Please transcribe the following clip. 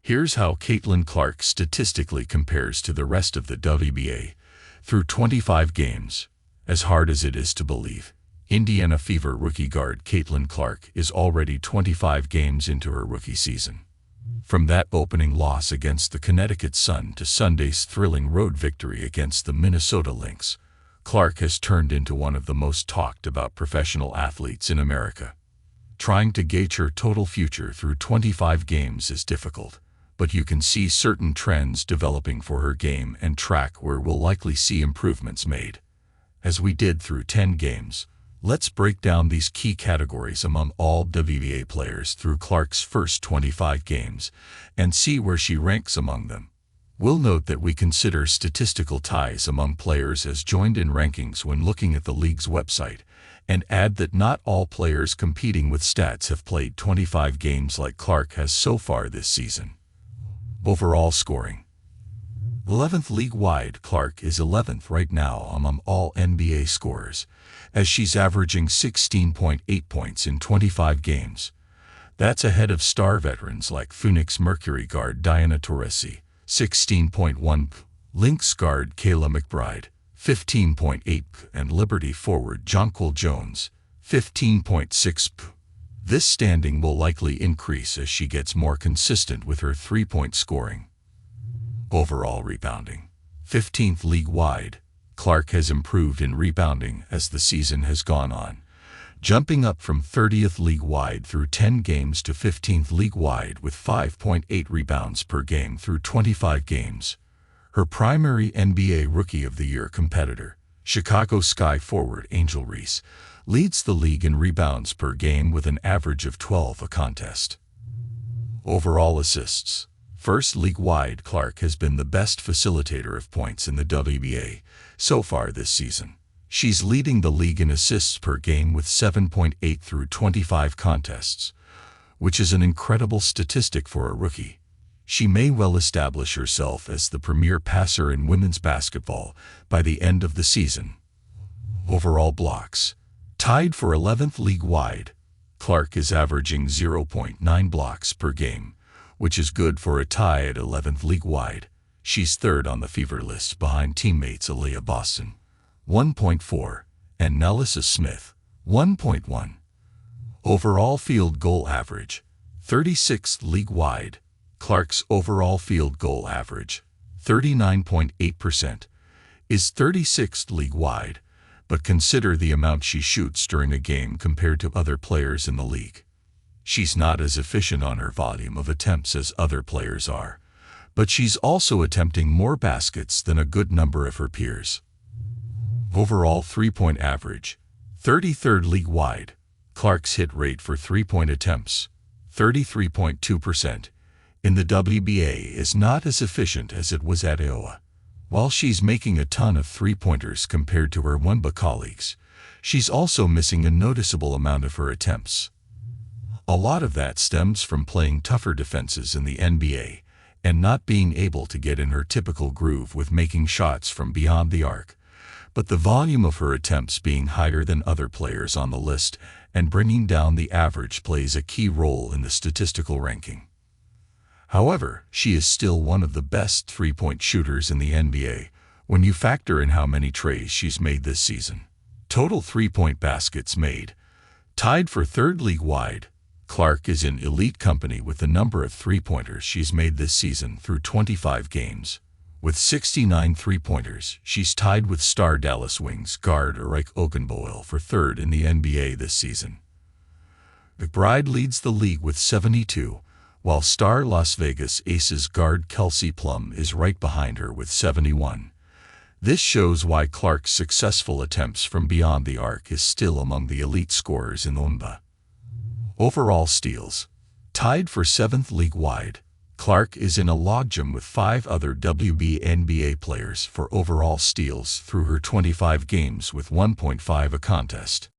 Here's how Caitlin Clark statistically compares to the rest of the WNBA through 25 games. As hard as it is to believe, Indiana Fever rookie guard Caitlin Clark is already 25 games into her rookie season. From that opening loss against the Connecticut Sun to Sunday's thrilling road victory against the Minnesota Lynx, Clark has turned into one of the most talked about professional athletes in America. Trying to gauge her total future through 25 games is difficult, but you can see certain trends developing for her game and track where we'll likely see improvements made. As we did through 10 games, let's break down these key categories among all WNBA players through Clark's first 25 games and see where she ranks among them. We'll note that we consider statistical ties among players as joined in rankings when looking at the league's website, and add that not all players competing with stats have played 25 games like Clark has so far this season. Overall scoring. 11th league-wide, Clark is 11th right now among all NBA scorers, as she's averaging 16.8 points in 25 games. That's ahead of star veterans like Phoenix Mercury guard Diana Taurasi, 16.1, Lynx guard Kayla McBride, 15.8, and Liberty forward Jonquil Jones, 15.6. This standing will likely increase as she gets more consistent with her three-point scoring. Overall rebounding. 15th league-wide, Clark has improved in rebounding as the season has gone on, jumping up from 30th league-wide through 10 games to 15th league-wide with 5.8 rebounds per game through 25 games. Her primary NBA Rookie of the Year competitor, Chicago Sky forward Angel Reese, leads the league in rebounds per game with an average of 12 a contest. Overall assists. First league-wide, Clark has been the best facilitator of points in the WNBA so far this season. She's leading the league in assists per game with 7.8 through 25 contests, which is an incredible statistic for a rookie. She may well establish herself as the premier passer in women's basketball by the end of the season. Overall blocks. Tied for 11th league-wide, Clark is averaging 0.9 blocks per game, which is good for a tie at 11th league-wide. She's third on the Fever list behind teammates Aaliyah Boston, 1.4, and Nelissa Smith, 1.1. Overall field goal average. 36th league-wide, Clark's overall field goal average, 39.8%, is 36th league-wide, but consider the amount she shoots during a game compared to other players in the league. She's not as efficient on her volume of attempts as other players are, but she's also attempting more baskets than a good number of her peers. Overall three-point average. 33rd league-wide, Clark's hit rate for three-point attempts, 33.2%, in the WNBA is not as efficient as it was at Iowa. While she's making a ton of three-pointers compared to her WNBA colleagues, she's also missing a noticeable amount of her attempts. A lot of that stems from playing tougher defenses in the NBA and not being able to get in her typical groove with making shots from beyond the arc, but the volume of her attempts being higher than other players on the list and bringing down the average plays a key role in the statistical ranking. However, she is still one of the best three-point shooters in the NBA when you factor in how many treys she's made this season. Total three-point baskets made. Tied for third league-wide, Clark is in elite company with the number of three-pointers she's made this season through 25 games. With 69 three-pointers, she's tied with star Dallas Wings guard Eric Ogunboyle for third in the NBA this season. McBride leads the league with 72, while star Las Vegas Aces guard Kelsey Plum is right behind her with 71. This shows why Clark's successful attempts from beyond the arc is still among the elite scorers in the WNBA. Overall steals. Tied for 7th league-wide, Clark is in a logjam with 5 other WNBA players for overall steals through her 25 games with 1.5 a contest.